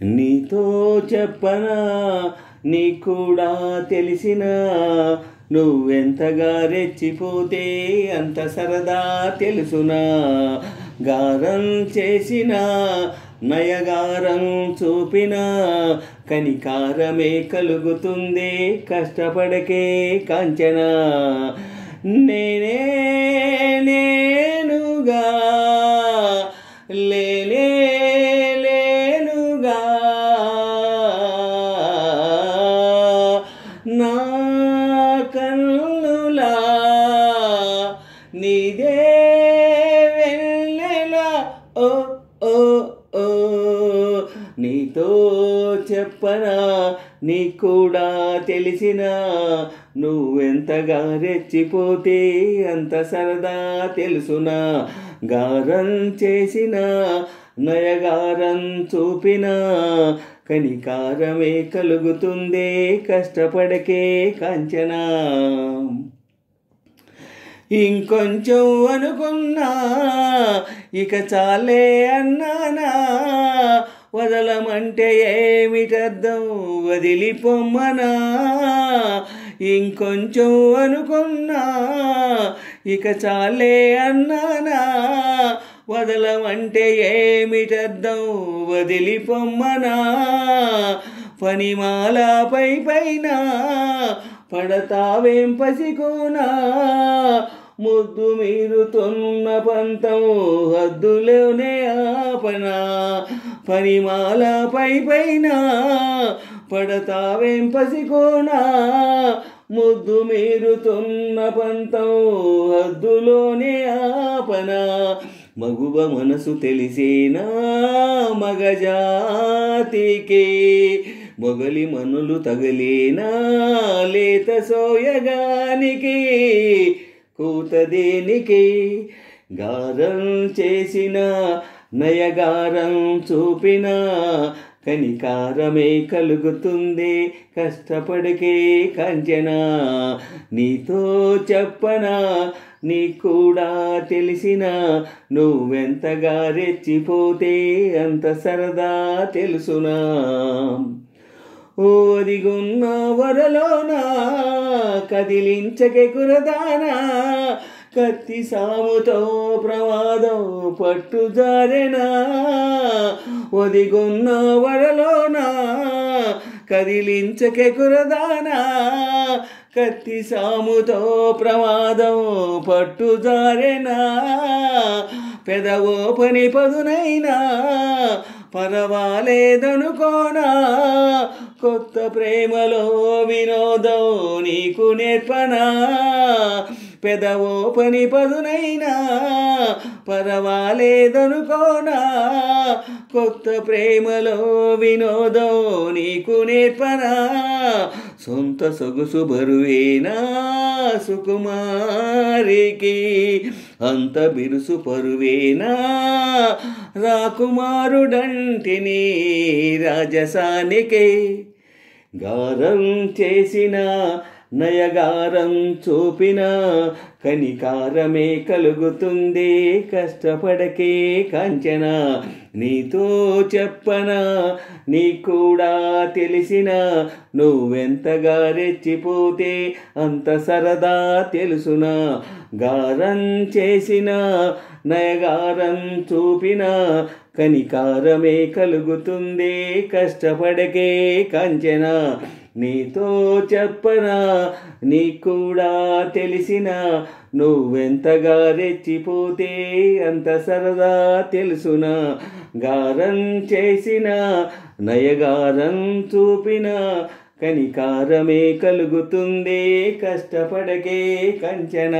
నీతో చెప్పనా నీకు కూడా తెలిసినా నువ్వెంతగా రెచ్చిపోతే అంత సరదా తెలుసునా. గారం చేసిన నయగారం చూపిన కనికారమే కలుగుతుంది కష్టపడకే కాంచన. నేనే నేనుగా లేనే లేనుగా నా కన్నులా నీదే వెన్నెలా ఓ ఓ ఓ. నీతో చెప్పనా నీకు కూడా తెలిసినా నువ్వెంతగా రెచ్చిపోతే అంత సరదా తెలుసునా. గారం చేసిన నయగారం చూపిన కనికారమే కలుగుతుంది కష్టపడకే కాంచనా. ఇంకొంచెం అనుకున్నా ఇక చాలే అన్నానా. వదలమంటే ఏమిటర్థం వదిలిపోమ్మనా. ఇంకొంచెం అనుకున్నా ఇక చాలే అన్నానా. వదలమంటే ఏమిటర్థం వదిలిపోమ్మనా. పనిమాలపై పైన పడతావేం పసికోనా. ముద్దు మీరుతున్న పంతం హద్దులోనే ఆపనా. పనిమాలపై పైన పడతావేం పసికోనా. ముద్దు మీరుతున్న పంతం హద్దులోనే ఆపనా. మగువ మనసు తెలిసేనా మగజాతికి. మొగలి మనులు తగలేనా లేత సోయగానికి. కూత దేనికి గారం చేసిన నయగారం చూపిన కనికారమే కలుగుతుంది కష్టపడకే కాంచన. నీతో చెప్పనా నీకు కూడా తెలిసినా నువ్వెంతగా రెచ్చిపోతే అంత సరదా తెలుసునా. ఓదిగున్న వరలోనా కదిలించకే కురదానా. కత్తి సాముతో ప్రమాదం పట్టుజారెనా. ఒదిగున్న వరలోనా కదిలించకే కురదానా. కత్తి సాముతో ప్రమాదం పట్టుజారెనా. పెదవో పని పదునైనా పరవాలేదనుకోనా. కొత్త ప్రేమలో వినోదం నీకు నేర్పనా. పెదవో పని పదునైనా పరవాలేదనుకోనా. కొత్త ప్రేమలో వినోదం నీకు నేర్పనా. సొంత సొగుసు బరువేనా సుకుమారికి. అంత బిరుసు పరువేనా రాకుమారుడంటిని రాజసానికి. గారం చేసిన నయగారం చూపిన కనికారమే కలుగుతుంది కష్టపడకే కాంచన. నీతో చెప్పనా నీకు కూడా తెలిసినా నువ్వెంతగా రెచ్చిపోతే అంత సరదా తెలుసునా. గారం చేసిన నయగారం చూపిన కనికారమే కలుగుతుంది కష్టపడకే కాంచన. నీతో చెప్పనా నీకు కూడా తెలిసినా నువ్వెంతగా రెచ్చిపోతే అంత సరదా తెలుసునా. గారం చేసిన నయగారం చూపిన కనికారమే కలుగుతుంది కష్టపడకే కాంచన.